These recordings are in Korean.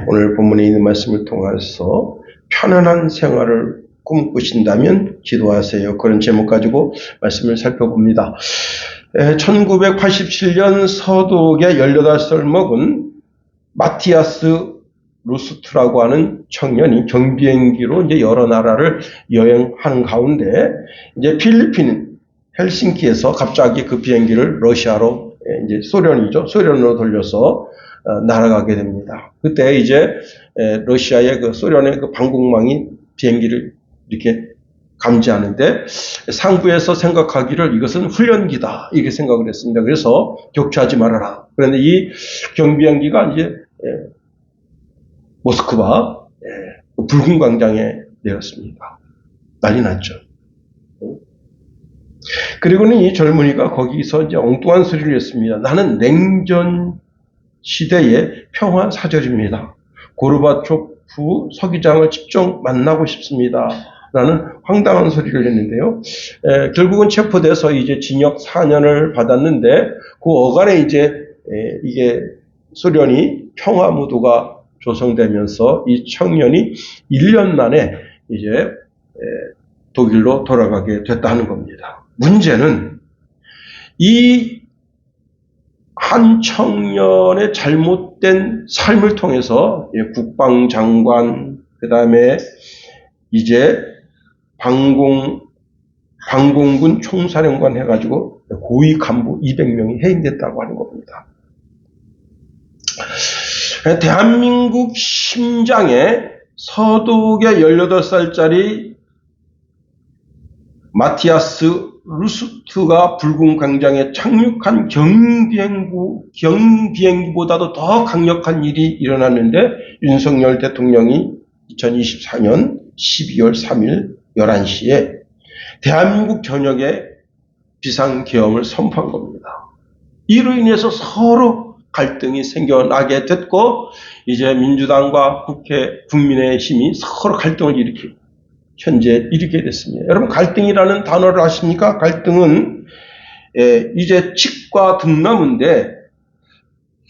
오늘 본문에 있는 말씀을 통해서 편안한 생활을 꿈꾸신다면 기도하세요. 그런 제목 가지고 말씀을 살펴봅니다. 1987년 서독의 18살 먹은 마티아스 루스트라고 하는 청년이 경비행기로 이제 여러 나라를 여행하는 가운데 이제 필리핀 헬싱키에서 갑자기 그 비행기를 러시아로 이제 소련으로 돌려서 날아가게 됩니다. 그때 이제 러시아의 그 소련의 그 방공망이 비행기를 이렇게 감지하는데 상부에서 생각하기를 이것은 훈련기다 이렇게 생각을 했습니다. 그래서 격추하지 말아라. 그런데 이 경비행기가 이제 모스크바 붉은 광장에 내렸습니다. 난리 났죠. 그리고는 이 젊은이가 거기서 이제 엉뚱한 소리를 했습니다. 나는 냉전 시대의 평화 사절입니다. 고르바초프 서기장을 직접 만나고 싶습니다. 라는 황당한 소리를 했는데요. 결국은 체포돼서 이제 징역 4년을 받았는데 그 어간에 이제 이게 소련이 평화 무도가 조성되면서 이 청년이 1년 만에 이제 독일로 돌아가게 됐다는 겁니다. 문제는 이 한 청년의 잘못된 삶을 통해서 국방장관, 그 다음에 이제 방공군 총사령관 해가지고 고위 간부 200명이 해임됐다고 하는 겁니다. 대한민국 심장에 서독의 18살짜리 마티아스 루스트가 붉은 광장에 착륙한 경비행기보다도 더 강력한 일이 일어났는데 윤석열 대통령이 2024년 12월 3일 11시에 대한민국 전역에 비상계엄을 선포한 겁니다. 이로 인해서 서로 갈등이 생겨나게 됐고 이제 민주당과 국민의힘이 서로 갈등을 현재 일으키게 됐습니다. 여러분 갈등이라는 단어를 아십니까? 갈등은 이제 칡과 등나무인데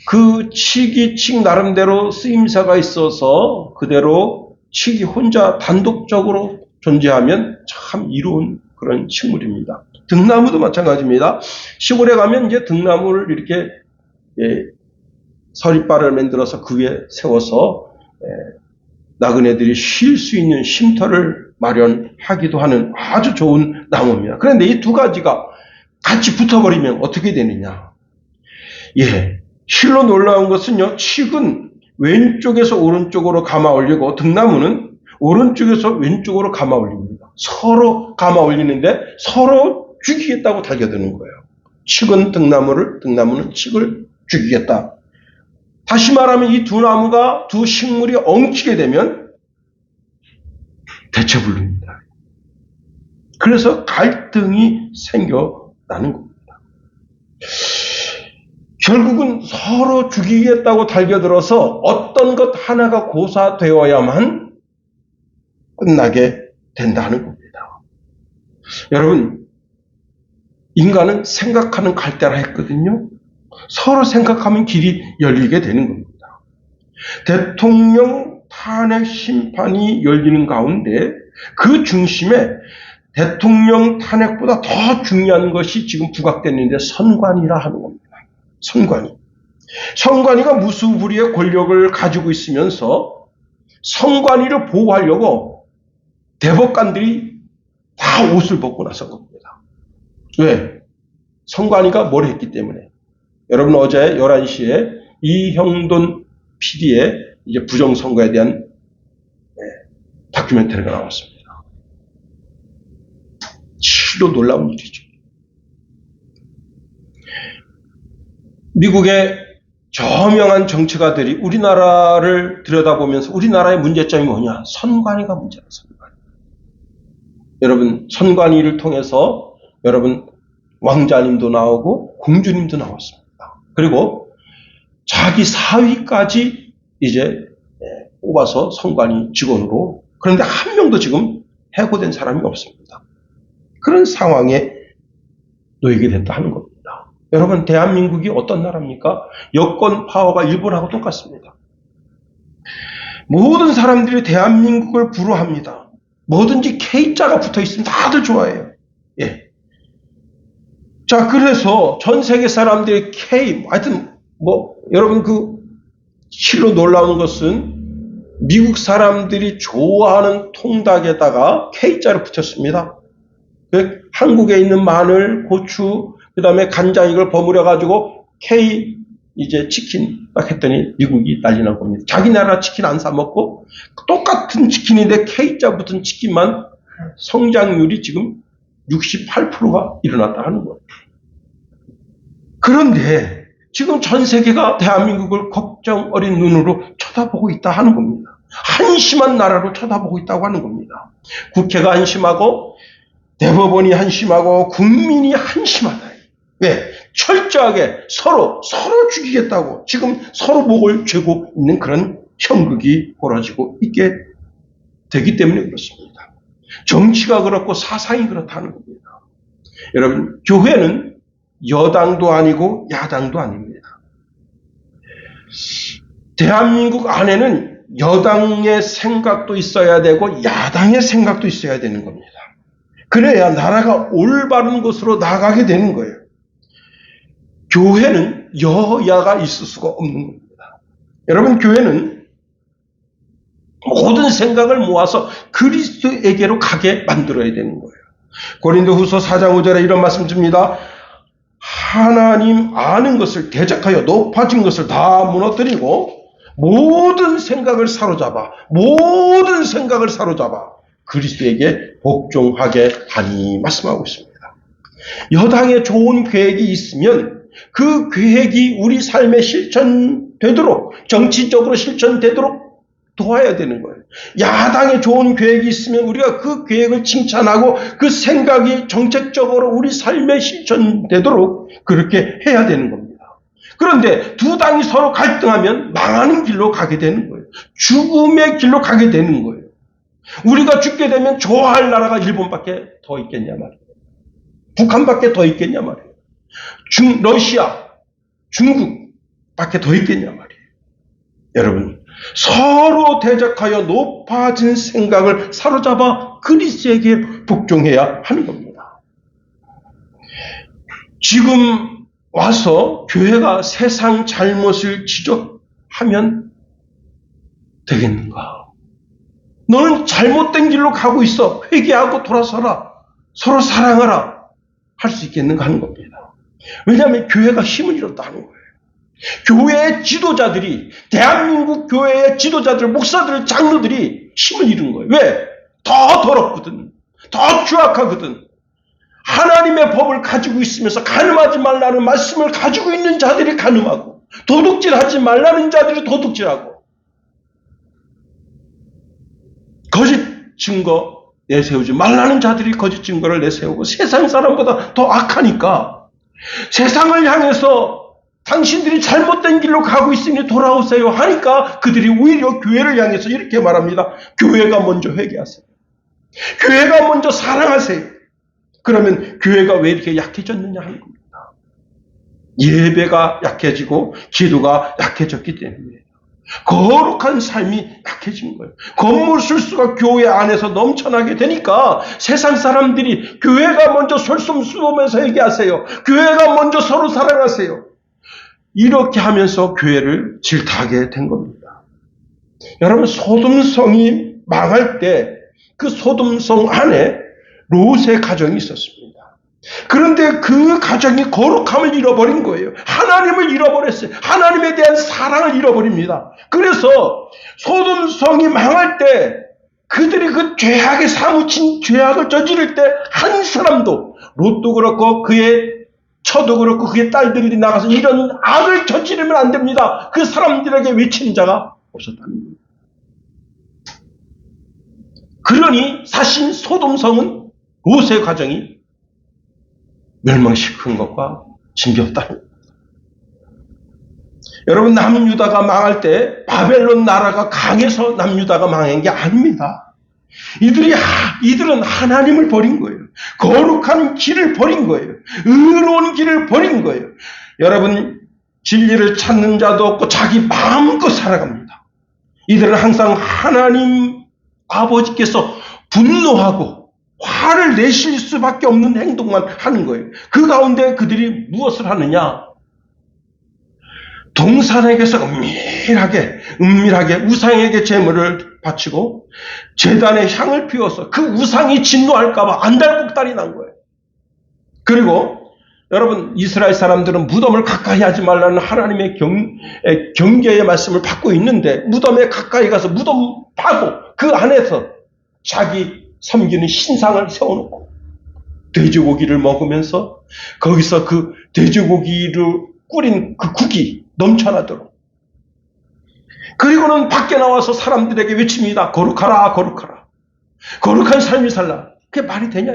그 칡이 나름대로 쓰임새가 있어서 그대로 칡이 혼자 단독적으로 존재하면 참 이로운 그런 식물입니다. 등나무도 마찬가지입니다. 시골에 가면 이제 등나무를 이렇게 서리발을 만들어서 그 위에 세워서 나그네들이 쉴 수 있는 쉼터를 마련하기도 하는 아주 좋은 나무입니다. 그런데 이 두 가지가 같이 붙어버리면 어떻게 되느냐? 실로 놀라운 것은요, 칡은 왼쪽에서 오른쪽으로 감아 올리고 등나무는 오른쪽에서 왼쪽으로 감아 올립니다. 서로 감아 올리는데 서로 죽이겠다고 달겨드는 거예요. 칡은 등나무는 칡을 죽이겠다. 다시 말하면 이 두 식물이 엉키게 되면 대체불능입니다. 그래서 갈등이 생겨나는 겁니다. 결국은 서로 죽이겠다고 달겨들어서 어떤 것 하나가 고사되어야만 끝나게 된다는 겁니다. 여러분, 인간은 생각하는 갈대라 했거든요. 서로 생각하면 길이 열리게 되는 겁니다. 대통령 탄핵 심판이 열리는 가운데 그 중심에 대통령 탄핵보다 더 중요한 것이 지금 부각됐는데 선관위라 하는 겁니다. 선관위가 무수부리의 권력을 가지고 있으면서 선관위를 보호하려고 대법관들이 다 옷을 벗고 나선 겁니다. 왜? 선관위가 뭘 했기 때문에. 여러분 어제 11시에 이형돈 PD의 이제 부정선거에 대한 다큐멘터리가 나왔습니다. 실로 놀라운 일이죠. 미국의 저명한 정치가들이 우리나라를 들여다보면서 우리나라의 문제점이 뭐냐? 선관위가 문제다. 선관위. 여러분 선관위를 통해서 여러분 왕자님도 나오고 공주님도 나왔습니다. 그리고 자기 사위까지 이제 뽑아서 선관위 직원으로. 그런데 한 명도 지금 해고된 사람이 없습니다. 그런 상황에 놓이게 됐다 하는 겁니다. 여러분 대한민국이 어떤 나라입니까? 여권 파워가 일본하고 똑같습니다. 모든 사람들이 대한민국을 부러워합니다. 뭐든지 K자가 붙어 있으면 다들 좋아해요. 예. 자, 그래서 전 세계 사람들이 하여튼, 여러분 실로 놀라운 것은 미국 사람들이 좋아하는 통닭에다가 K자를 붙였습니다. 한국에 있는 마늘, 고추, 그 다음에 간장 이걸 버무려가지고 K 치킨 딱 했더니 미국이 난리 난 겁니다. 자기 나라 치킨 안 사 먹고 똑같은 치킨인데 K자 붙은 치킨만 성장률이 지금 68%가 일어났다 하는 거예요. 그런데 지금 전 세계가 대한민국을 걱정 어린 눈으로 쳐다보고 있다 하는 겁니다. 한심한 나라로 쳐다보고 있다고 하는 겁니다. 국회가 한심하고 대법원이 한심하고 국민이 한심하다. 왜? 철저하게 서로 죽이겠다고 지금 서로 목을 죄고 있는 그런 형극이 벌어지고 있게 되기 때문에 그렇습니다. 정치가 그렇고 사상이 그렇다는 겁니다. 여러분, 교회는 여당도 아니고 야당도 아닙니다. 대한민국 안에는 여당의 생각도 있어야 되고 야당의 생각도 있어야 되는 겁니다. 그래야 나라가 올바른 곳으로 나가게 되는 거예요. 교회는 여야가 있을 수가 없는 겁니다. 여러분, 교회는 모든 생각을 모아서 그리스도에게로 가게 만들어야 되는 거예요. 고린도후서 4장 5절에 이런 말씀 줍니다. 하나님 아는 것을 대적하여 높아진 것을 다 무너뜨리고 모든 생각을 사로잡아 그리스도에게 복종하게 하니 말씀하고 있습니다. 여당에 좋은 계획이 있으면 그 계획이 우리 삶에 실천되도록, 정치적으로 실천되도록 도와야 되는 거예요. 야당에 좋은 계획이 있으면 우리가 그 계획을 칭찬하고 그 생각이 정책적으로 우리 삶에 실천되도록 그렇게 해야 되는 겁니다. 그런데 두 당이 서로 갈등하면 망하는 길로 가게 되는 거예요. 죽음의 길로 가게 되는 거예요. 우리가 죽게 되면 좋아할 나라가 일본밖에 더 있겠냐 말이에요. 북한밖에 더 있겠냐 말이에요. 러시아, 중국밖에 더 있겠냐 말이에요. 여러분, 서로 대적하여 높아진 생각을 사로잡아 그리스도에게 복종해야 하는 겁니다. 지금 와서 교회가 세상 잘못을 지적하면 되겠는가? 너는 잘못된 길로 가고 있어. 회개하고 돌아서라. 서로 사랑하라. 할 수 있겠는가 하는 겁니다. 왜냐하면 교회가 힘을 잃었다 하는 거예요. 교회의 지도자들이, 대한민국 교회의 지도자들, 목사들, 장로들이 힘을 잃은 거예요. 왜? 더 더럽거든. 더 추악하거든. 하나님의 법을 가지고 있으면서 간음하지 말라는 말씀을 가지고 있는 자들이 간음하고, 도둑질하지 말라는 자들이 도둑질하고, 거짓 증거 내세우지 말라는 자들이 거짓 증거를 내세우고, 세상 사람보다 더 악하니까 세상을 향해서 당신들이 잘못된 길로 가고 있으니 돌아오세요 하니까 그들이 오히려 교회를 향해서 이렇게 말합니다. 교회가 먼저 회개하세요. 교회가 먼저 사랑하세요. 그러면 교회가 왜 이렇게 약해졌느냐 하는 겁니다. 예배가 약해지고 기도가 약해졌기 때문에 거룩한 삶이 약해진 거예요. 건물술수가 교회 안에서 넘쳐나게 되니까 세상 사람들이 교회가 먼저 솔선수범해서 얘기하세요. 교회가 먼저 서로 사랑하세요. 이렇게 하면서 교회를 질타하게 된 겁니다. 여러분, 소돔성이 망할 때 그 소돔성 안에 롯의 가정이 있었습니다. 그런데 그 가정이 거룩함을 잃어버린 거예요. 하나님을 잃어버렸어요. 하나님에 대한 사랑을 잃어버립니다. 그래서 소돔성이 망할 때 그들이 그 죄악에 사무친 죄악을 저지를 때 한 사람도, 롯도 그렇고 그의 처도 그렇고 그의 딸들이 나가서 이런 악을 저지르면 안 됩니다. 그 사람들에게 외치는 자가 없었다는 겁니다. 그러니 사실 소돔성은 롯의 가정이 멸망시킨 것과 진비없다는 겁니다. 여러분, 남유다가 망할 때 바벨론 나라가 강해서 남유다가 망한 게 아닙니다. 이들은 하나님을 버린 거예요. 거룩한 길을 버린 거예요. 의로운 길을 버린 거예요. 여러분, 진리를 찾는 자도 없고 자기 마음껏 살아갑니다. 이들은 항상 하나님 아버지께서 분노하고 화를 내실 수밖에 없는 행동만 하는 거예요. 그 가운데 그들이 무엇을 하느냐? 동산에게서 은밀하게 우상에게 제물을 바치고 제단에 향을 피워서 그 우상이 진노할까봐 안달복달이 난 거예요. 그리고 여러분, 이스라엘 사람들은 무덤을 가까이 하지 말라는 하나님의 경계의 말씀을 받고 있는데 무덤에 가까이 가서 무덤 파고 그 안에서 자기 섬기는 신상을 세워놓고 돼지고기를 먹으면서 거기서 그 돼지고기를 끓인 그 국이 넘쳐나도록, 그리고는 밖에 나와서 사람들에게 외칩니다. 거룩하라, 거룩하라. 거룩한 삶이 살라. 그게 말이 되냐?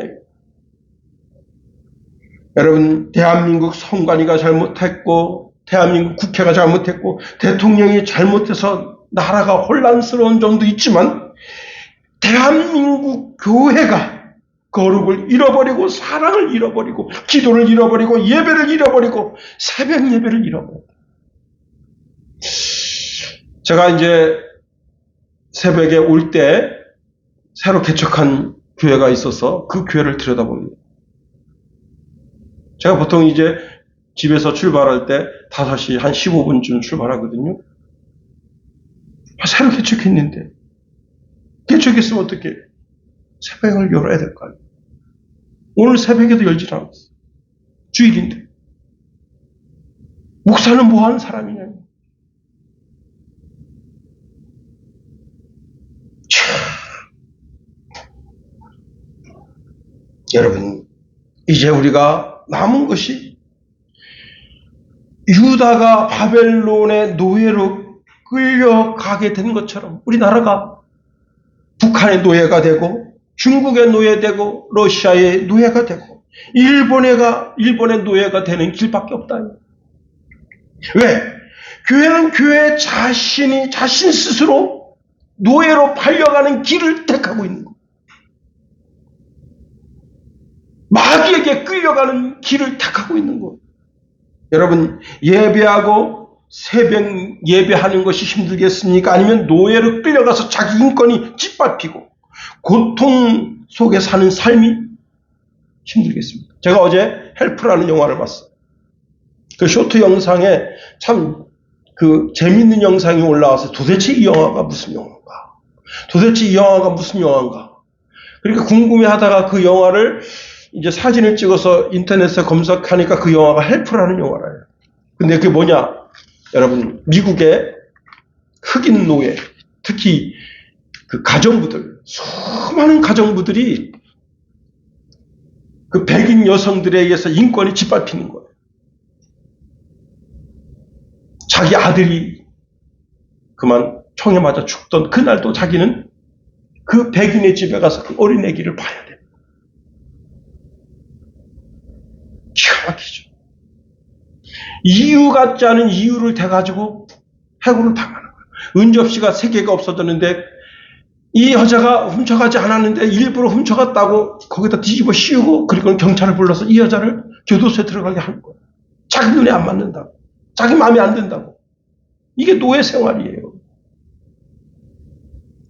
여러분, 대한민국 선관위가 잘못했고 대한민국 국회가 잘못했고 대통령이 잘못해서 나라가 혼란스러운 점도 있지만 대한민국 교회가 거룩을 잃어버리고 사랑을 잃어버리고 기도를 잃어버리고 예배를 잃어버리고 새벽 예배를 잃어버렸다. 제가 이제 새벽에 올 때 새로 개척한 교회가 있어서 그 교회를 들여다봅니다. 제가 보통 이제 집에서 출발할 때 5시 한 15분쯤 출발하거든요. 새로 개척했는데 개척했으면 어떻게 새벽을 열어야 될 거 아니에요. 오늘 새벽에도 열질 않았어. 주일인데. 목사는 뭐 하는 사람이냐. 여러분, 이제 우리가 남은 것이 유다가 바벨론의 노예로 끌려가게 된 것처럼 우리나라가 북한의 노예가 되고 중국의 노예되고 러시아의 노예가 되고 일본의 노예가 되는 길밖에 없다. 왜? 교회는 교회 자신 스스로 노예로 팔려가는 길을 택하고 있는 거예요. 마귀에게 끌려가는 길을 택하고 있는 거예요. 여러분, 예배하고 새벽 예배하는 것이 힘들겠습니까? 아니면 노예로 끌려가서 자기 인권이 짓밟히고 고통 속에 사는 삶이 힘들겠습니까? 제가 어제 헬프라는 영화를 봤어요. 그 쇼트 영상에 참 그 재밌는 영상이 올라와서 도대체 이 영화가 무슨 영화인가? 도대체 이 영화가 무슨 영화인가? 그러니까 궁금해하다가 그 영화를 이제 사진을 찍어서 인터넷에 검색하니까 그 영화가 헬프라는 영화래요. 근데 그게 뭐냐? 여러분, 미국의 흑인 노예, 특히 그 가정부들, 수많은 가정부들이 그 백인 여성들에 의해서 인권이 짓밟히는 거예요. 자기 아들이 그만 총에 맞아 죽던 그날도 자기는 그 백인의 집에 가서 그 어린애기를 봐야 돼요. 기가 막히죠. 이유 같지 않은 이유를 대가지고 해고를 당하는 거예요. 은접시가 3개가 없어졌는데 이 여자가 훔쳐가지 않았는데 일부러 훔쳐갔다고 거기다 뒤집어 씌우고 그리고 경찰을 불러서 이 여자를 교도소에 들어가게 하는 거예요. 자기 눈에 안 맞는다고. 자기 마음에 안 든다고. 이게 노예 생활이에요.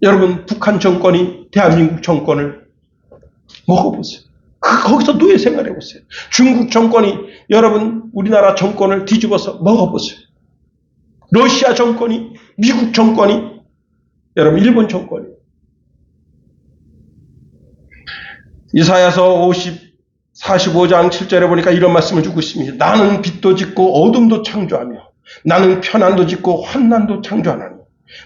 여러분, 북한 정권이 대한민국 정권을 먹어보세요. 거기서 노예 생활해보세요. 중국 정권이 여러분 우리나라 정권을 뒤집어서 먹어보세요. 러시아 정권이, 미국 정권이, 여러분 일본 정권이. 이사야서 45장 7절에 보니까 이런 말씀을 주고 있습니다. 나는 빛도 짓고 어둠도 창조하며 나는 편안도 짓고 환난도 창조하나니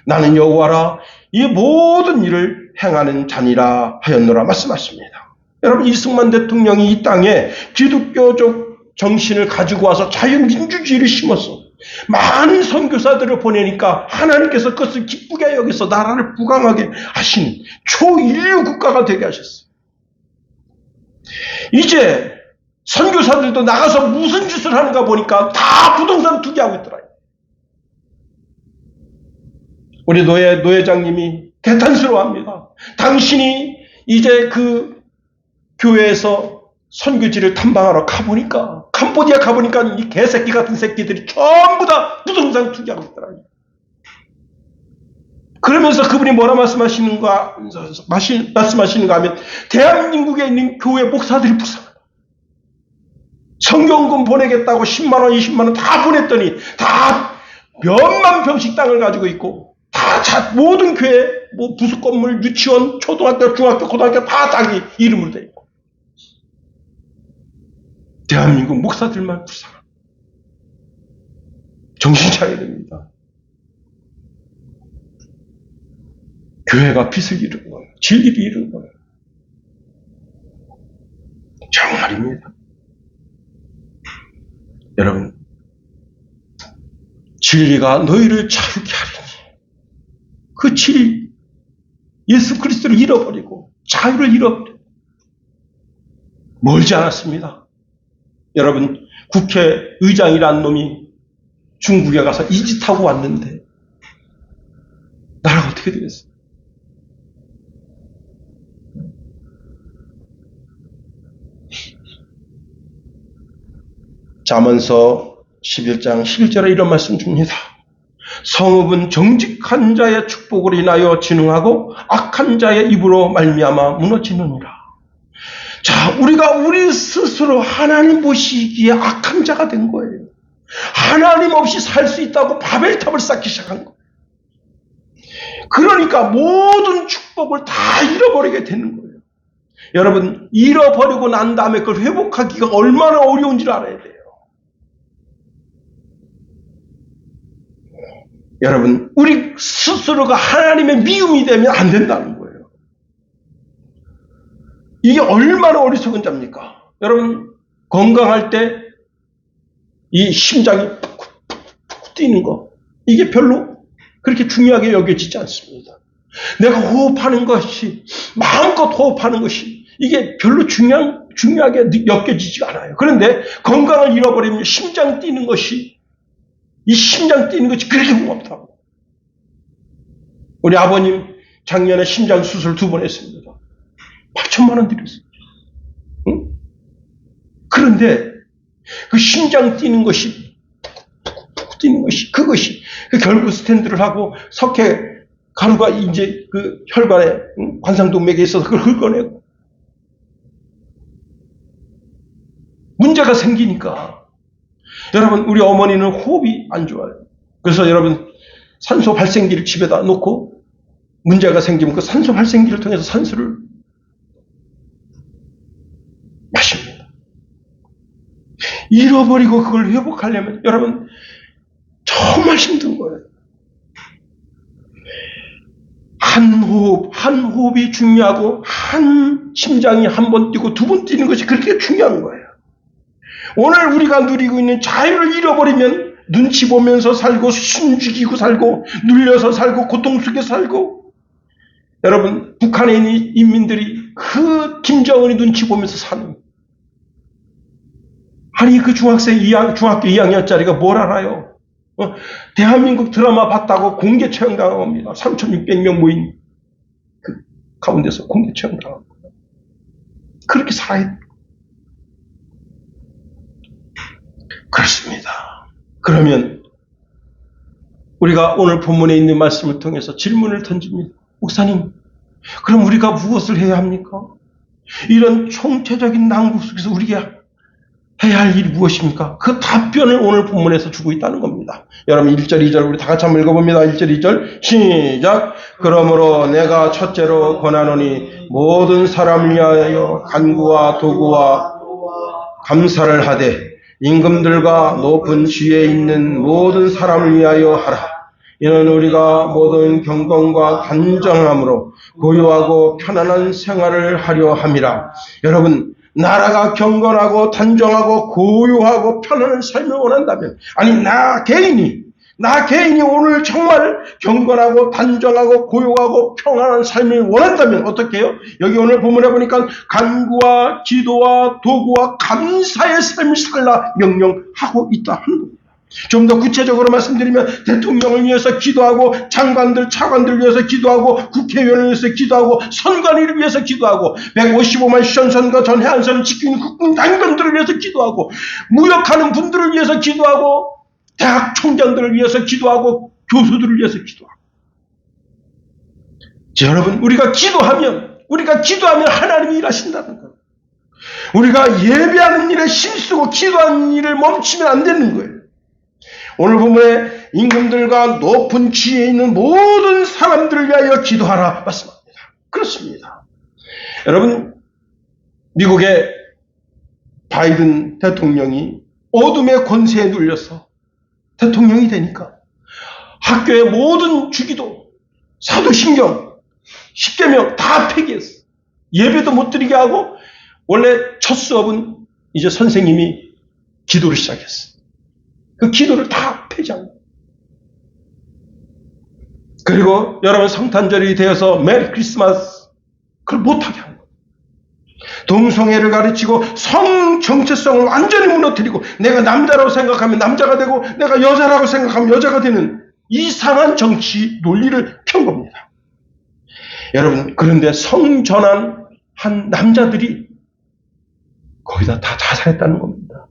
나는 여호와라 이 모든 일을 행하는 자니라 하였노라 말씀하십니다. 여러분, 이승만 대통령이 이 땅에 기독교적 정신을 가지고 와서 자유민주주의를 심었어. 많은 선교사들을 보내니까 하나님께서 그것을 기쁘게 여기서 나라를 부강하게 하신 초인류 국가가 되게 하셨어요. 이제 선교사들도 나가서 무슨 짓을 하는가 보니까 다 부동산 투기하고 있더라. 우리 노회장님이 개탄스러워합니다. 당신이 이제 그 교회에서 선교지를 탐방하러 가보니까, 캄보디아 가보니까 이 개새끼 같은 새끼들이 전부 다 부동산 투기하고 있더라. 그러면서 그분이 뭐라 말씀하시는가 하면 대한민국에 있는 교회 목사들이 불쌍하다. 성경금 보내겠다고 10만 원, 20만 원 다 보냈더니 다 몇만 평씩 땅을 가지고 있고 다 모든 교회 뭐 부속 건물, 유치원, 초등학교, 중학교, 고등학교 다 자기 이름으로 돼 있고 대한민국 목사들만 불쌍하다. 정신 차려야 됩니다. 교회가 빛을 이루는 거예요. 진리를 이루는 거예요. 정말입니다. 여러분, 진리가 너희를 자유케 하리니 그 진리, 예수 그리스도를 잃어버리고 자유를 잃어버리고 멀지 않았습니다. 여러분, 국회의장이란 놈이 중국에 가서 이 짓하고 왔는데 나라가 어떻게 되겠어요? 잠언서 11장 11절에 이런 말씀 줍니다. 성읍은 정직한 자의 축복으로 인하여 진흥하고 악한 자의 입으로 말미암아 무너지느니라. 자, 우리가 우리 스스로 하나님 보시기에 악한 자가 된 거예요. 하나님 없이 살 수 있다고 바벨탑을 쌓기 시작한 거예요. 그러니까 모든 축복을 다 잃어버리게 되는 거예요. 여러분, 잃어버리고 난 다음에 그걸 회복하기가 얼마나 어려운지를 알아야 돼요. 여러분, 우리 스스로가 하나님의 미움이 되면 안 된다는 거예요. 이게 얼마나 어리석은 자입니까? 여러분, 건강할 때 이 심장이 푹푹 뛰는 거, 이게 별로 그렇게 중요하게 여겨지지 않습니다. 내가 호흡하는 것이, 마음껏 호흡하는 것이 이게 별로 중요하게 여겨지지가 않아요. 그런데 건강을 잃어버리면 심장 뛰는 것이, 이 심장 뛰는 것이 그렇게 고맙다고. 우리 아버님 작년에 심장 수술 2번 했습니다. 8천만 원 들였어요. 응? 그런데 그 심장 뛰는 것이, 푹푹 뛰는 것이, 그것이 결국 스탠드를 하고 석회 가루가 이제 그 혈관에, 관상동맥에 있어서 그걸 긁어내고 문제가 생기니까, 여러분, 우리 어머니는 호흡이 안 좋아요. 그래서 여러분, 산소 발생기를 집에다 놓고 문제가 생기면 그 산소 발생기를 통해서 산소를 마십니다. 잃어버리고 그걸 회복하려면 여러분 정말 힘든 거예요. 한 호흡이 중요하고 한 심장이 1번 뛰고 2번 뛰는 것이 그렇게 중요한 거예요. 오늘 우리가 누리고 있는 자유를 잃어버리면 눈치 보면서 살고 숨죽이고 살고 눌려서 살고 고통 속에 살고, 여러분, 북한에 있는 인민들이 그 김정은이 눈치 보면서 사는, 아니 그 중학교 2학년짜리가 뭘 알아요? 대한민국 드라마 봤다고 공개 처형당한 겁니다. 3,600명 모인 그 가운데서 공개 처형당한 겁니다. 그렇게 살아야 돼요. 그렇습니다. 그러면 우리가 오늘 본문에 있는 말씀을 통해서 질문을 던집니다. 목사님, 그럼 우리가 무엇을 해야 합니까? 이런 총체적인 난국 속에서 우리가 해야 할 일이 무엇입니까? 그 답변을 오늘 본문에서 주고 있다는 겁니다. 여러분 1절 2절 우리 다 같이 한번 읽어봅니다. 1절 2절 시작. 그러므로 내가 첫째로 권하노니 모든 사람을 위하여 간구와 도구와 감사를 하되 임금들과 높은 지위에 있는 모든 사람을 위하여 하라. 이는 우리가 모든 경건과 단정함으로 고요하고 편안한 생활을 하려 함이라. 여러분, 나라가 경건하고 단정하고 고요하고 편안한 삶을 원한다면, 아니 나 개인이 오늘 정말 경건하고 단정하고 고요하고 평안한 삶을 원한다면 어떻게 해요? 여기 오늘 본문에 보니까 간구와 기도와 도구와 감사의 삶을 살라 명령하고 있다 하는 겁니다. 좀 더 구체적으로 말씀드리면 대통령을 위해서 기도하고 장관들, 차관들 위해서 기도하고 국회의원을 위해서 기도하고 선관위를 위해서 기도하고 155만 시전선거 전 해안선을 지키는 국군 장관들을 위해서 기도하고 무역하는 분들을 위해서 기도하고 대학 총장들을 위해서 기도하고 교수들을 위해서 기도하고 여러분, 우리가 기도하면 하나님이 일하신다는 거예요. 우리가 예배하는 일에 힘쓰고 기도하는 일을 멈추면 안 되는 거예요. 오늘 본문에 임금들과 높은 지위에 있는 모든 사람들을 위하여 기도하라 말씀합니다. 그렇습니다. 여러분, 미국의 바이든 대통령이 어둠의 권세에 눌려서 대통령이 되니까 학교의 모든 주기도, 사도신경, 십계명 다 폐기했어. 예배도 못 드리게 하고 원래 첫 수업은 이제 선생님이 기도를 시작했어. 그 기도를 다 폐지한 거예요. 그리고 여러분 성탄절이 되어서 메리 크리스마스 그걸 못하게 한 거예요. 동성애를 가르치고 성 정체성을 완전히 무너뜨리고 내가 남자라고 생각하면 남자가 되고 내가 여자라고 생각하면 여자가 되는 이상한 정치 논리를 편 겁니다. 여러분, 그런데 성전환한 남자들이 거기다 다 자살했다는 겁니다.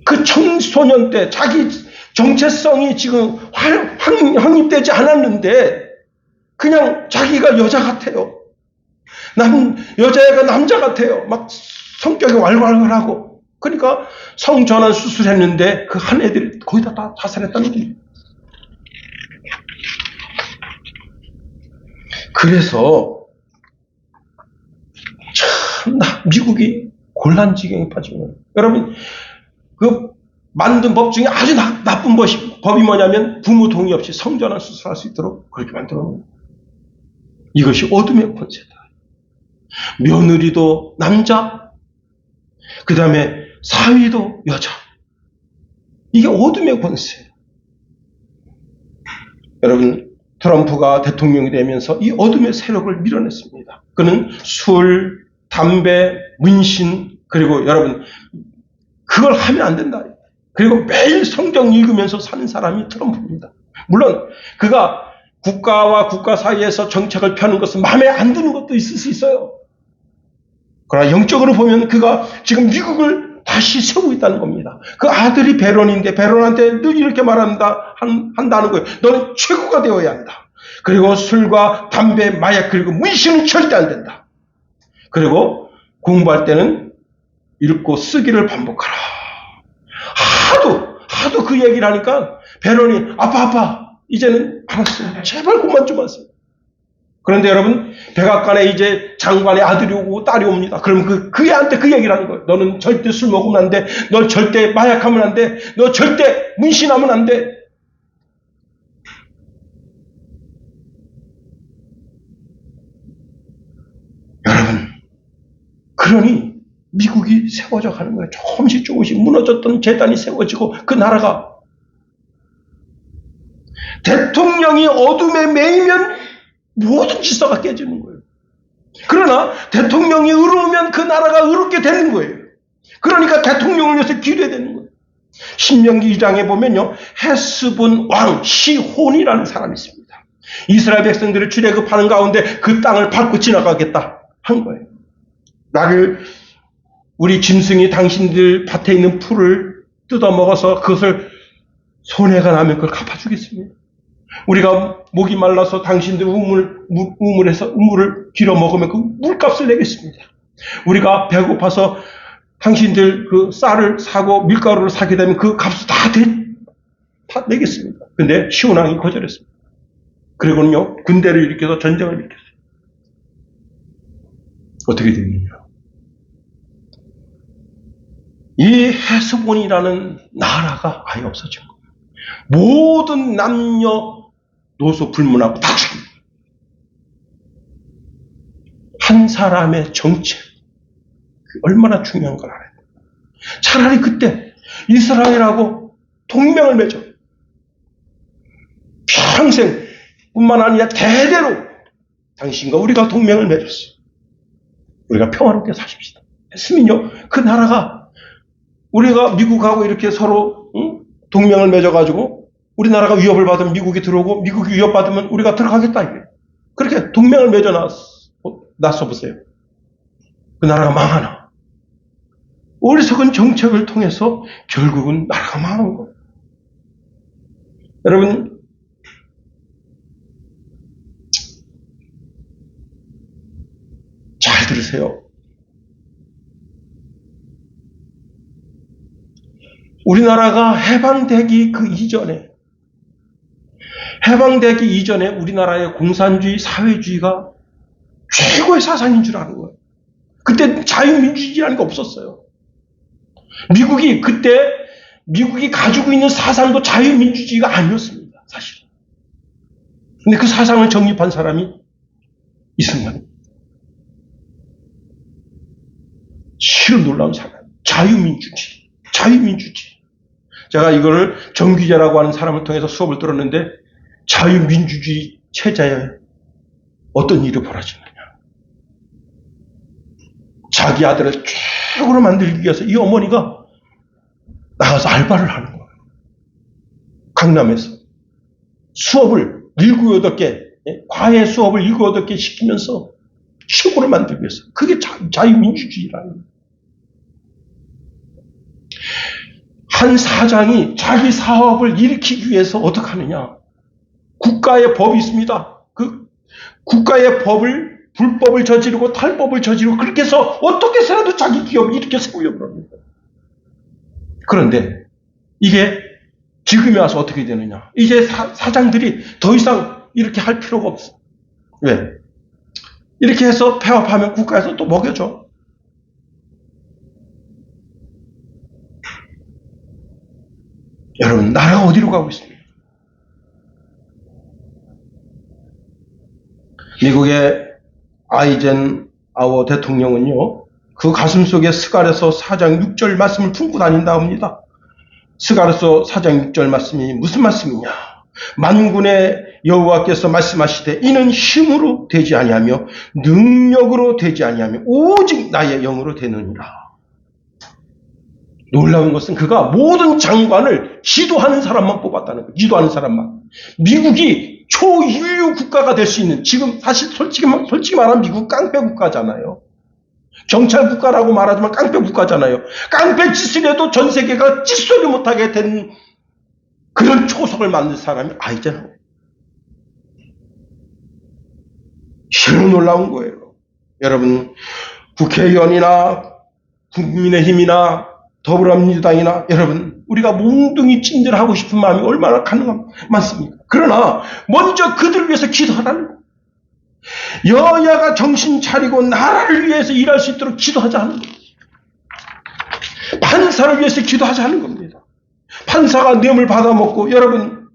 그 청소년 때 자기 정체성이 지금 확립되지 않았는데 그냥 자기가 여자 같아요. 여자애가 남자 같아요. 막 성격이 왈왈하고. 그러니까 성전환 수술했는데 그 한 애들이 거기다 다 자살했다는 겁니다. 그래서 참 미국이 곤란지경에 빠진 거예요. 여러분, 그 만든 법 중에 아주 나쁜 법이 뭐냐면 부모 동의 없이 성전환 수술할 수 있도록 그렇게 만들어 놓은 거예요. 이것이 어둠의 권세다. 며느리도 남자, 그 다음에 사위도 여자. 이게 어둠의 권세예요. 여러분, 트럼프가 대통령이 되면서 이 어둠의 세력을 밀어냈습니다. 그는 술, 담배, 문신, 그리고 여러분, 그걸 하면 안 된다. 그리고 매일 성경 읽으면서 사는 사람이 트럼프입니다. 물론 그가 국가와 국가 사이에서 정책을 펴는 것은 마음에 안 드는 것도 있을 수 있어요. 그러나 영적으로 보면 그가 지금 미국을 다시 세우고 있다는 겁니다. 그 아들이 베론인데 베론한테 늘 이렇게 한다는 거예요. 너는 최고가 되어야 한다. 그리고 술과 담배, 마약, 그리고 문신은 절대 안 된다. 그리고 공부할 때는 읽고 쓰기를 반복하라. 하도 그 얘기를 하니까 베론이 아빠 이제는 알았어요. 제발 그만 좀 하세요. 그런데 여러분, 백악관에 이제 장관의 아들이 오고 딸이 옵니다. 그럼 그 애한테 그 얘기를 하는 거예요. 너는 절대 술 먹으면 안 돼. 너 절대 마약하면 안 돼. 너 절대 문신하면 안 돼. 여러분, 그러니 미국이 세워져 가는 거예요. 조금씩 무너졌던 재단이 세워지고 그 나라가 대통령이 어둠에 매이면 모든 질서가 깨지는 거예요. 그러나 대통령이 의로우면 그 나라가 의롭게 되는 거예요. 그러니까 대통령을 위해서 기도해야 되는 거예요. 신명기 1장에 보면요, 헤스본 왕 시혼이라는 사람이 있습니다. 이스라엘 백성들을 출애굽하는 가운데 그 땅을 밟고 지나가겠다 한 거예요. 우리 짐승이 당신들 밭에 있는 풀을 뜯어먹어서 그것을 손해가 나면 그걸 갚아주겠습니다. 우리가 목이 말라서 당신들 우물을 길어 먹으면 그 물값을 내겠습니다. 우리가 배고파서 당신들 그 쌀을 사고 밀가루를 사게 되면 그 값을 다 내겠습니다. 근데 시온왕이 거절했습니다. 그리고는요, 군대를 일으켜서 전쟁을 일으켰어요. 어떻게 됐느냐? 이 헤스본이라는 나라가 아예 없어진 거예요. 모든 남녀 노소 불문하고 다 죽입니다. 한 사람의 정체, 얼마나 중요한 걸 알아야 돼요. 차라리 그때 이스라엘하고 동맹을 맺어 평생 뿐만 아니라 대대로 당신과 우리가 동맹을 맺었어요. 우리가 평화롭게 사십시다 했으면요, 그 나라가 우리가 미국하고 이렇게 서로 동맹을 맺어가지고 우리나라가 위협을 받으면 미국이 들어오고 미국이 위협받으면 우리가 들어가겠다 이게. 그렇게 동맹을 맺어놨어 보세요. 그 나라가 망하나. 어리석은 정책을 통해서 결국은 나라가 망한 거예요. 여러분, 보세요. 우리나라가 해방되기 이전에 우리나라의 공산주의, 사회주의가 최고의 사상인 줄 아는 거예요. 그때 자유민주주의라는 게 없었어요. 미국이 가지고 있는 사상도 자유민주주의가 아니었습니다, 사실. 근데 그 사상을 정립한 사람이 이승만. 실은 놀라운 사람. 자유민주주의. 제가 이거를 정기자라고 하는 사람을 통해서 수업을 들었는데, 자유민주주의 체제에 어떤 일이 벌어지느냐. 자기 아들을 최고로 만들기 위해서 이 어머니가 나가서 알바를 하는 거예요. 강남에서. 수업을 7, 8개, 과외 수업을 7, 8개 시키면서 최고로 만들기 위해서. 그게 자유민주주의라는 거예요. 한 사장이 자기 사업을 일으키기 위해서 어떻게 하느냐. 국가의 법이 있습니다. 그 국가의 불법을 저지르고 탈법을 저지르고 그렇게 해서 어떻게 해서라도 자기 기업을 이렇게 세우려고 합니다. 그런데 이게 지금에 와서 어떻게 되느냐. 이제 사장들이 더 이상 이렇게 할 필요가 없어. 왜? 이렇게 해서 폐업하면 국가에서 또 먹여줘. 여러분, 나라가 어디로 가고 있습니까? 미국의 아이젠하워 대통령은요, 그 가슴 속에 스가랴서 4장 6절 말씀을 품고 다닌다 합니다. 스가랴서 4장 6절 말씀이 무슨 말씀이냐? 만군의 여호와께서 말씀하시되 이는 힘으로 되지 아니하며 능력으로 되지 아니하며 오직 나의 영으로 되느니라. 놀라운 것은 그가 모든 장관을 지도하는 사람만 뽑았다는 거예요. 지도하는 사람만. 미국이 초인류 국가가 될 수 있는, 지금 사실 솔직히 말하면 미국 깡패 국가잖아요. 경찰 국가라고 말하지만 깡패 국가잖아요. 깡패 짓을 해도 전 세계가 찌소리 못하게 된 그런 초석을 만든 사람이 아이젠하워. 실로 놀라운 거예요. 여러분, 국회의원이나 국민의힘이나 더불어민주당이나 여러분, 우리가 몽둥이 찐질하고 싶은 마음이 얼마나 많습니까? 그러나 먼저 그들을 위해서 기도하라는 거예요. 여야가 정신 차리고 나라를 위해서 일할 수 있도록 기도하자는 거예요. 판사를 위해서 기도하자는 겁니다. 판사가 뇌물 받아먹고, 여러분,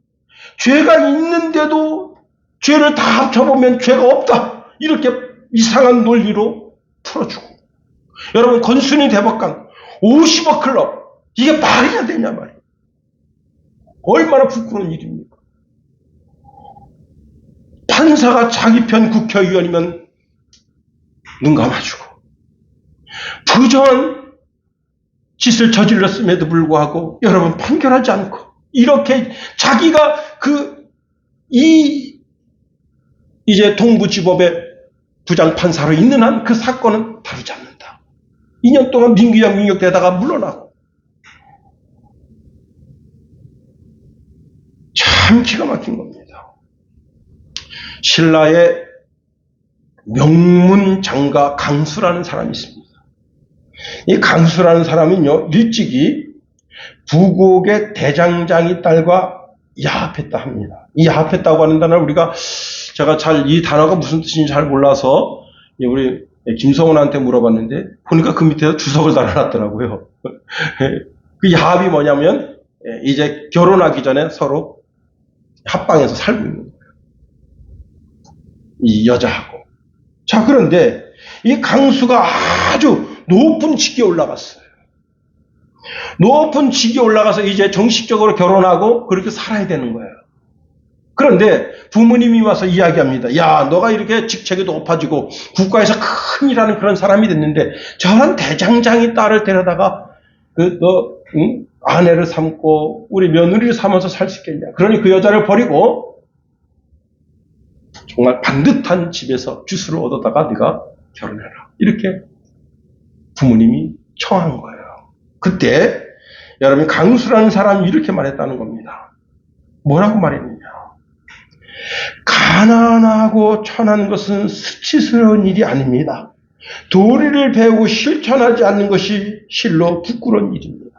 죄가 있는데도 죄를 다 합쳐보면 죄가 없다, 이렇게 이상한 논리로 풀어주고, 여러분, 건순이 대법관 50억 클럽, 이게 말이나 되냐 말이에요. 얼마나 부끄러운 일입니까? 판사가 자기 편 국회의원이면 눈 감아주고, 부정한 짓을 저질렀음에도 불구하고 여러분 판결하지 않고, 이렇게 자기가 이제 동부지법의 부장판사로 있는 한 그 사건은 다루지 않는다. 2년 동안 민규형 민격되다가 물러나고. 참 기가 막힌 겁니다. 신라의 명문 장가 강수라는 사람이 있습니다. 이 강수라는 사람은요, 일찍이 부곡의 대장장이 딸과 야합했다 합니다. 이 야합했다고 하는 단어를 제가 이 단어가 무슨 뜻인지 잘 몰라서 우리 김성훈한테 물어봤는데, 보니까 그 밑에서 주석을 달아놨더라고요. 그 야합이 뭐냐면, 이제 결혼하기 전에 서로 합방해서 살고 있는 거예요. 이 여자하고. 자, 그런데 이 강수가 아주 높은 직위에 올라갔어요. 높은 직위에 올라가서 이제 정식적으로 결혼하고 그렇게 살아야 되는 거예요. 그런데 부모님이 와서 이야기합니다. 야, 너가 이렇게 직책이 높아지고 국가에서 큰 일하는 그런 사람이 됐는데 저런 대장장이 딸을 데려다가 아내를 삼고 우리 며느리를 삼아서 살 수 있겠냐. 그러니 그 여자를 버리고 정말 반듯한 집에서 주스를 얻어다가 네가 결혼해라. 이렇게 부모님이 청한 거예요. 그때 여러분, 강수라는 사람이 이렇게 말했다는 겁니다. 뭐라고 말했느냐. 가난하고 천한 것은 수치스러운 일이 아닙니다. 도리를 배우고 실천하지 않는 것이 실로 부끄러운 일입니다.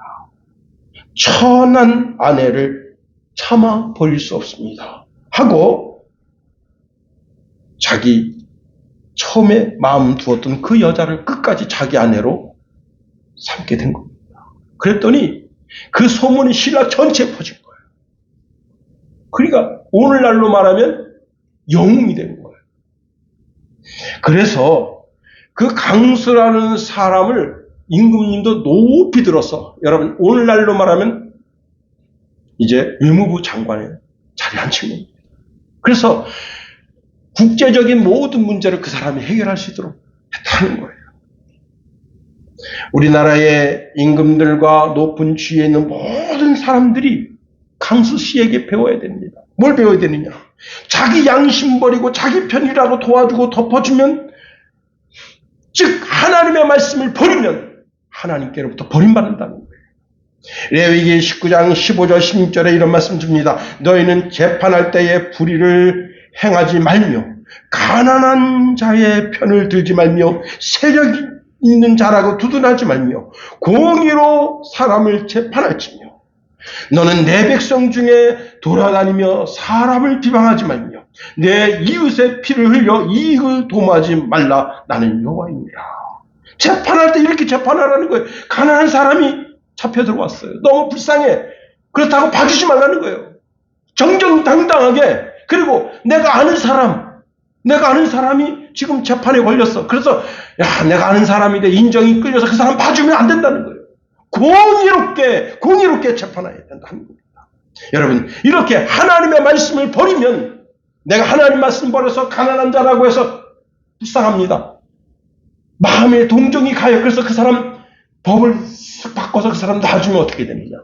천한 아내를 참아 버릴 수 없습니다. 하고 자기 처음에 마음 두었던 그 여자를 끝까지 자기 아내로 삼게 된 겁니다. 그랬더니 그 소문이 신라 전체에 퍼진 거예요. 그러니까 오늘날로 말하면 영웅이 된 거예요. 그래서 그 강수라는 사람을 임금님도 높이 들어서, 여러분 오늘날로 말하면 이제 외무부 장관에 자리에 앉힌 겁니다. 그래서 국제적인 모든 문제를 그 사람이 해결할 수 있도록 했다는 거예요. 우리나라의 임금들과 높은 지위에 있는 모든 사람들이 강수 씨에게 배워야 됩니다. 뭘 배워야 되느냐? 자기 양심 버리고 자기 편이라고 도와주고 덮어주면, 즉 하나님의 말씀을 버리면 하나님께로부터 버림받는다는 거예요. 레위기 19장 15절 16절에 이런 말씀 줍니다. 너희는 재판할 때에 불의를 행하지 말며 가난한 자의 편을 들지 말며 세력 있는 자라고 두둔하지 말며 공의로 사람을 재판할지며 너는 내 백성 중에 돌아다니며 사람을 비방하지 말며 내 이웃의 피를 흘려 이익을 도모하지 말라. 나는 여호와입니다. 재판할 때 이렇게 재판하라는 거예요. 가난한 사람이 잡혀 들어왔어요. 너무 불쌍해. 그렇다고 봐주지 말라는 거예요. 정정당당하게. 그리고 내가 아는 사람이 지금 재판에 걸렸어. 그래서 내가 아는 사람인데 인정이 끌려서 그 사람 봐주면 안 된다는 거예요. 공의롭게 재판해야 된다는 겁니다. 여러분, 이렇게 하나님의 말씀을 버리면, 내가 하나님 말씀 버려서 가난한 자라고 해서 불쌍합니다. 마음에 동정이 가요. 그래서 그 사람 법을 쓱 바꿔서 그 사람 놔주면 어떻게 됩니까?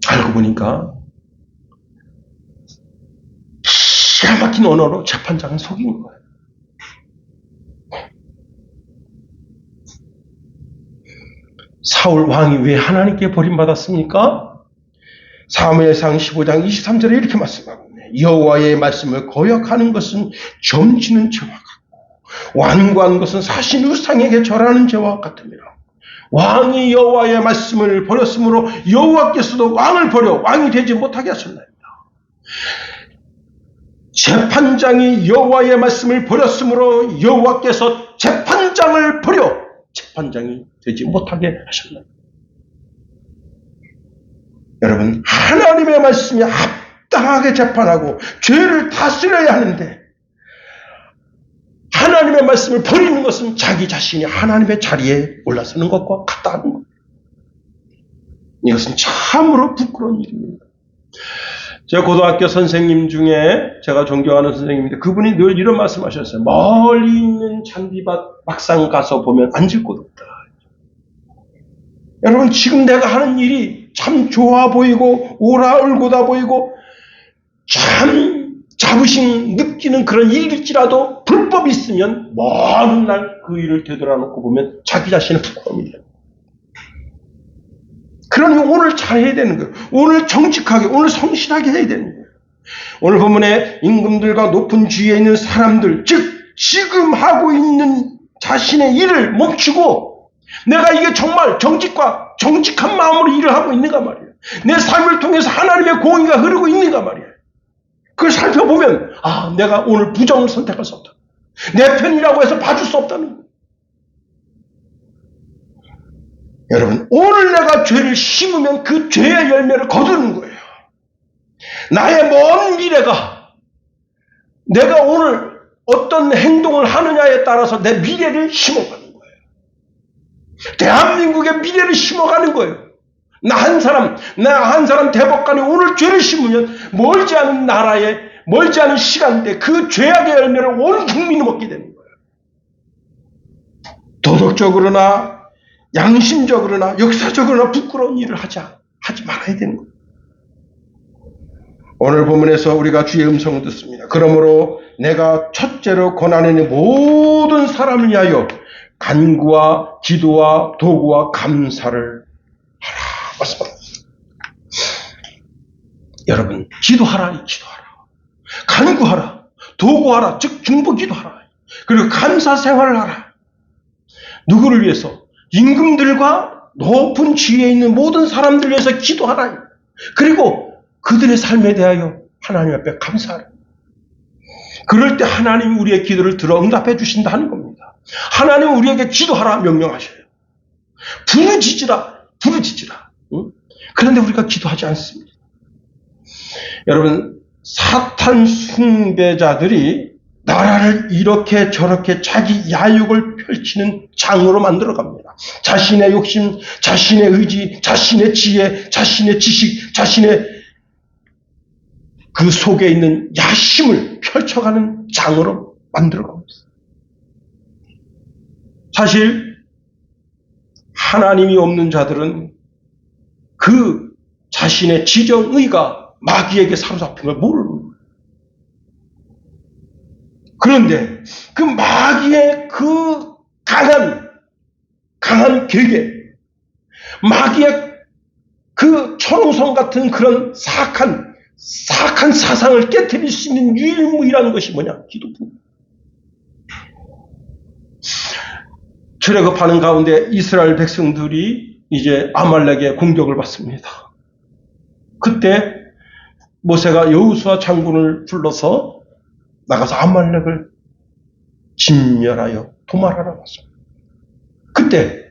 알고 보니까 기가 막힌 언어로 재판장을 속인 거예요. 사울 왕이 왜 하나님께 버림받았습니까? 사무엘상 15장 23절에 이렇게 말씀하고 있네요. 여호와의 말씀을 거역하는 것은 점치는 죄와 같고 완고한 것은 사신 우상에게 절하는 죄와 같습니다. 왕이 여호와의 말씀을 버렸으므로 여호와께서도 왕을 버려 왕이 되지 못하게 하셨나이다. 재판장이 여호와의 말씀을 버렸으므로 여호와께서 재판장을 버려 재판장이 되지 못하게 하셨나이다. 여러분, 하나님의 말씀이 합당하게 재판하고 죄를 다스려야 하는데 하나님의 말씀을 버리는 것은 자기 자신이 하나님의 자리에 올라서는 것과 같다는 거예요. 이것은 참으로 부끄러운 일입니다. 제 고등학교 선생님 중에 제가 존경하는 선생님인데 그분이 늘 이런 말씀하셨어요. 멀리 있는 잔디밭 막상 가서 보면 앉을 곳 없다. 여러분, 지금 내가 하는 일이 참 좋아 보이고 오라올고다 보이고 참 자부심 느끼는 그런 일일지라도 불법이 있으면 먼 날 그 일을 되돌아놓고 보면 자기 자신은 부끄러움이다. 그러니 오늘 잘해야 되는 거예요. 오늘 정직하게, 오늘 성실하게 해야 되는 거예요. 오늘 본문에 임금들과 높은 지위에 있는 사람들, 즉 지금 하고 있는 자신의 일을 멈추고 내가 이게 정말 정직한 마음으로 일을 하고 있는가 말이에요. 내 삶을 통해서 하나님의 공의가 흐르고 있는가 말이에요. 그걸 살펴보면 내가 오늘 부정을 선택할 수 없다. 내 편이라고 해서 봐줄 수 없다는 거예요. 여러분, 오늘 내가 죄를 심으면 그 죄의 열매를 거두는 거예요. 나의 먼 미래가 내가 오늘 어떤 행동을 하느냐에 따라서 내 미래를 심어가는 거예요. 대한민국의 미래를 심어가는 거예요. 나 한 사람 대법관이 오늘 죄를 심으면 멀지 않은 나라에 멀지 않은 시간대 그 죄악의 열매를 온 국민이 먹게 되는 거예요. 도덕적으로나 양심적으로나 역사적으로나 부끄러운 일을 하지 말아야 되는 거예요. 오늘 본문에서 우리가 주의 음성을 듣습니다. 그러므로 내가 첫째로 고난하는 모든 사람을 위하여 간구와 기도와 도구와 감사를 하라 말씀합니다. 여러분, 기도하라. 간구하라. 도구하라. 즉 중보기도하라. 그리고 감사 생활을 하라. 누구를 위해서? 임금들과 높은 지위에 있는 모든 사람들 위해서 기도하라. 그리고 그들의 삶에 대하여 하나님 앞에 감사하라. 그럴 때 하나님이 우리의 기도를 들어 응답해 주신다는 겁니다. 하나님은 우리에게 기도하라 명령하셔요. 부르짖으라. 응? 그런데 우리가 기도하지 않습니다. 여러분, 사탄 숭배자들이 나라를 이렇게 저렇게 자기 야욕을 펼치는 장으로 만들어갑니다. 자신의 욕심, 자신의 의지, 자신의 지혜, 자신의 지식, 자신의 그 속에 있는 야심을 펼쳐가는 장으로 만들어갑니다. 사실 하나님이 없는 자들은 그 자신의 지정의가 마귀에게 사로잡힌 걸 모르는 거예요. 그런데 그 마귀의 그 강한 계계, 마귀의 그 천호성 같은 그런 사악한 사상을 깨뜨릴 수 있는 유일무이라는 것이 뭐냐? 기도뿐. 출애굽하는 가운데 이스라엘 백성들이 이제 아말렉의 공격을 받습니다. 그때 모세가 여호수아 장군을 불러서 나가서 아말렉을 진멸하여 도말하라 했습니다. 그때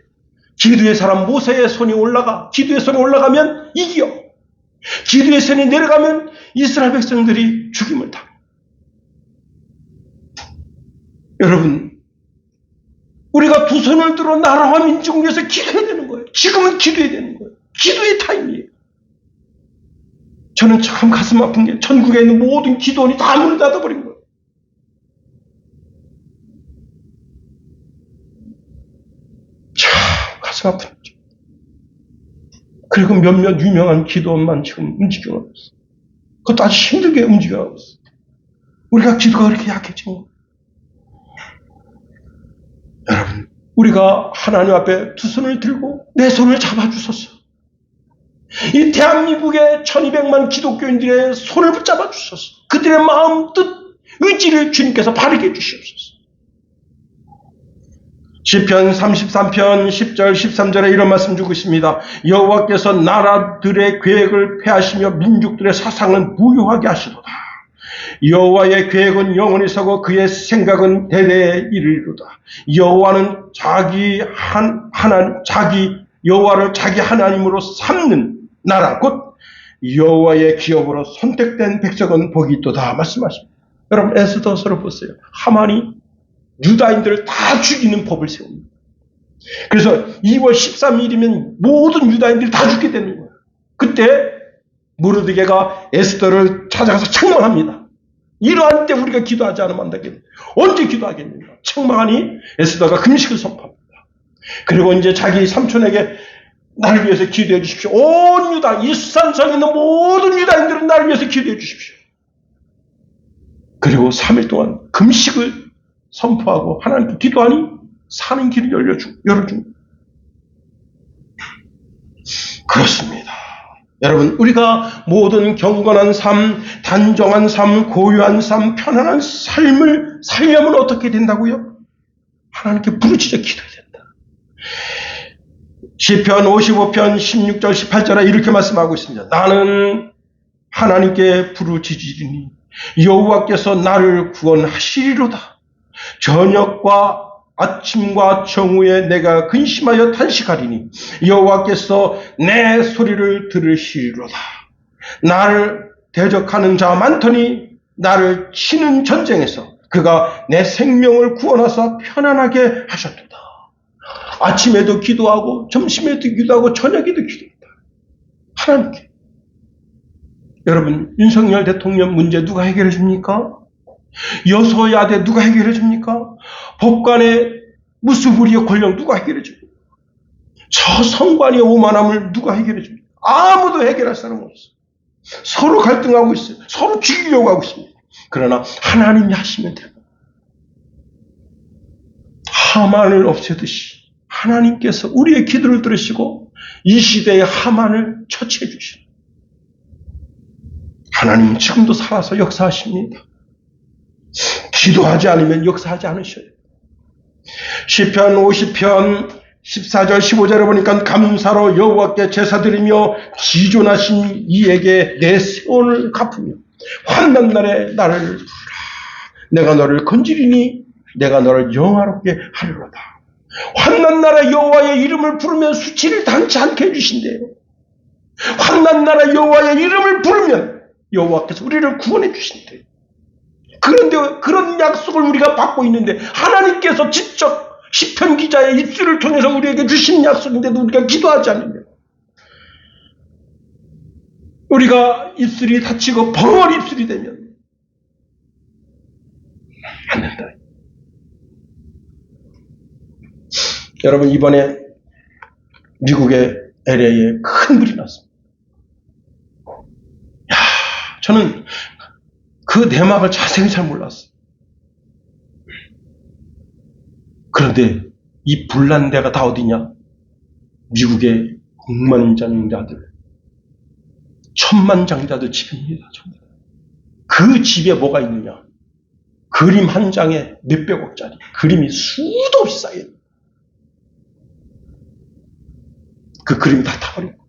기도의 사람 모세의 손이 기도의 손이 올라가면 이겨. 기도의 손이 내려가면 이스라엘 백성들이 죽임을 당해. 여러분, 우리가 두 손을 들어 나라와 민족을 위해서 기도해야 되는 거예요. 지금은 기도해야 되는 거예요. 기도의 타임이에요. 저는 참 가슴 아픈 게 전국에 있는 모든 기도원이 다 문을 닫아버린 거예요. 참 가슴 아픈 거죠. 그리고 몇몇 유명한 기도원만 지금 움직여가고 있어요. 그것도 아주 힘들게 움직여가고 있어요. 우리가 기도가 그렇게 약해진 거예요. 여러분, 우리가 하나님 앞에 두 손을 들고 내 손을 잡아주소서. 이 대한민국의 1200만 기독교인들의 손을 붙잡아 주소서. 그들의 마음, 뜻, 의지를 주님께서 바르게 해주시옵소서. 시편 33편 10절 13절에 이런 말씀 주고 있습니다. 여호와께서 나라들의 계획을 폐하시며 민족들의 사상을 무효하게 하시도다. 여호와의 계획은 영원히 서고 그의 생각은 대대에 이르리로다. 여호와는 여호와를 자기 하나님으로 삼는 나라 곧 여호와의 기업으로 선택된 백성은 복이 있도다 말씀하십니다. 여러분, 에스더서를 보세요. 하만이 유다인들을 다 죽이는 법을 세웁니다. 그래서 2월 13일이면 모든 유다인들이 다 죽게 되는 거예요. 그때 모르드게가 에스더를 찾아가서 책망합니다. 이러한 때 우리가 기도하지 않으면 안 되겠는데 언제 기도하겠는가? 책망하니 에스더가 금식을 선포합니다. 그리고 이제 자기 삼촌에게 나를 위해서 기도해 주십시오. 온 유다, 이 수산성에 있는 모든 유다인들은 나를 위해서 기도해 주십시오. 그리고 3일 동안 금식을 선포하고 하나님께 기도하니 사는 길을 열어줍니다. 그렇습니다. 여러분, 우리가 모든 경건한 삶, 단정한 삶, 고요한 삶, 편안한 삶을 살려면 어떻게 된다고요? 하나님께 부르짖어 기도해야 된다. 시편 55편 16절 18절에 이렇게 말씀하고 있습니다. 나는 하나님께 부르짖으리니 여호와께서 나를 구원하시리로다. 저녁과 아침과 정오에 내가 근심하여 탄식하리니 여호와께서 내 소리를 들으시리로다. 나를 대적하는 자 많더니 나를 치는 전쟁에서 그가 내 생명을 구원하사 편안하게 하셨도다. 아침에도 기도하고 점심에도 기도하고 저녁에도 기도합니다. 하나님께. 여러분, 윤석열 대통령 문제 누가 해결해 줍니까? 여소야대 누가 해결해 줍니까? 법관의 무수부리의 권력 누가 해결해 줍니까? 저 성관의 오만함을 누가 해결해 줍니까? 아무도 해결할 사람 없어요. 서로 갈등하고 있어요. 서로 죽이려고 하고 있습니다. 그러나 하나님이 하시면 돼요. 하만을 없애듯이 하나님께서 우리의 기도를 들으시고 이 시대의 하만을 처치해 주시는 하나님은 지금도 살아서 역사하십니다. 기도하지 않으면 역사하지 않으셔요. 시편 50편 14절 15절에 보니까 감사로 여호와께 제사드리며 지존하신 이에게 내 세원을 갚으며 환난 날에 나를 부르라. 내가 너를 건지리니 내가 너를 영화롭게 하리로다. 환난 날에 여호와의 이름을 부르면 수치를 당치 않게 해주신대요. 환난 날에 여호와의 이름을 부르면 여호와께서 우리를 구원해 주신대요. 그런데 그런 약속을 우리가 받고 있는데 하나님께서 직접 시편 기자의 입술을 통해서 우리에게 주신 약속인데도 우리가 기도하지 않으면 우리가 입술이 다치고 벙어리 입술이 되면 안 된다. 여러분, 이번에 미국의 LA에 큰 불이 났습니다. 저는 그 내막을 자세히 잘 몰랐어요. 그런데 이 불난 데가 다 어디냐? 미국의億万장자들, 천만장자들 집입니다. 그 집에 뭐가 있느냐? 그림 한 장에 몇백억짜리 그림이 수도 없이 쌓여. 그 그림이 다 타버리고.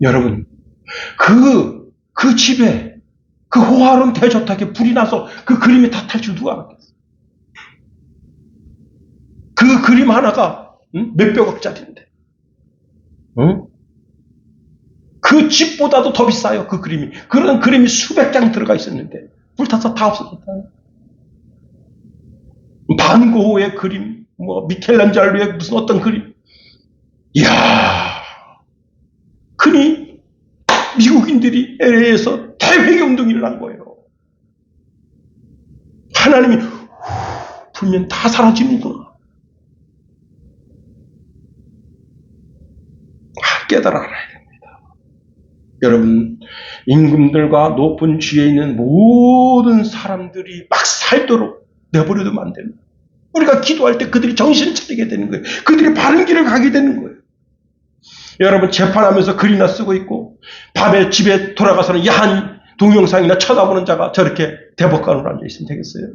여러분, 그 집에 그 호화로운 대저택에 불이 나서 그 그림이 다 탈 줄 누가 알았겠어요? 그 그림 하나가 몇백억짜리인데, 그 집보다도 더 비싸요. 그 그림이. 그런 그림이 수백 장 들어가 있었는데 불타서 다 없어졌다. 반고흐의 그림, 미켈란젤로의 무슨 어떤 그림. 이야, 그니 미국인들이 LA에서 대회경동이 난 거예요. 하나님이 불면 다 사라지는구나. 깨달아 알아야 됩니다. 여러분, 임금들과 높은 지위에 있는 모든 사람들이 막 살도록 내버려두면 안 됩니다. 우리가 기도할 때 그들이 정신을 차리게 되는 거예요. 그들이 바른 길을 가게 되는 거예요. 여러분, 재판하면서 글이나 쓰고 있고 밤에 집에 돌아가서는 야한 동영상이나 쳐다보는 자가 저렇게 대법관으로 앉아있으면 되겠어요?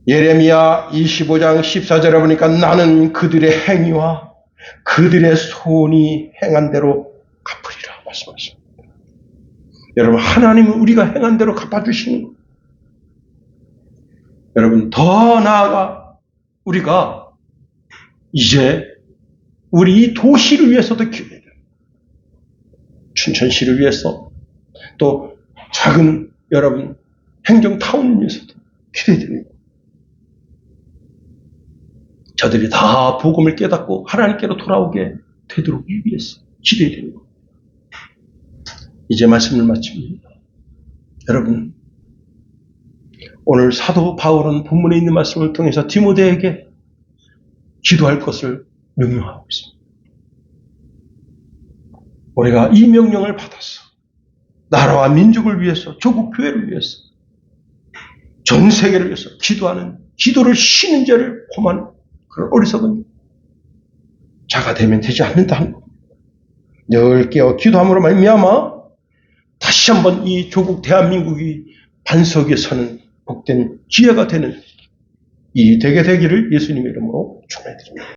예레미야 25장 14절에 보니까 나는 그들의 행위와 그들의 손이 행한 대로 갚으리라 말씀하십니다. 여러분, 하나님은 우리가 행한 대로 갚아주시는 거예요. 여러분, 더 나아가 우리가 이제 우리 이 도시를 위해서도 기도해야 돼요. 춘천시를 위해서, 또 작은 여러분 행정타운을 위해서도 기도해야 됩니다. 저들이 다 복음을 깨닫고 하나님께로 돌아오게 되도록 위해서 기도해야 됩니다. 이제 말씀을 마칩니다. 여러분, 오늘 사도 바울은 본문에 있는 말씀을 통해서 디모데에게 기도할 것을 명령하고 있습니다. 우리가 이 명령을 받아서 나라와 민족을 위해서, 조국 교회를 위해서, 전 세계를 위해서 기도하는, 기도를 쉬는 죄를 범한 그런 어리석은 자가 되면 되지 않는다는 겁니다. 늘 깨어 기도함으로 말미암아 다시 한번 이 조국 대한민국이 반석 위에 서는 복된 기회가 되는 일이 되게 되기를 예수님의 이름으로 축원해드립니다.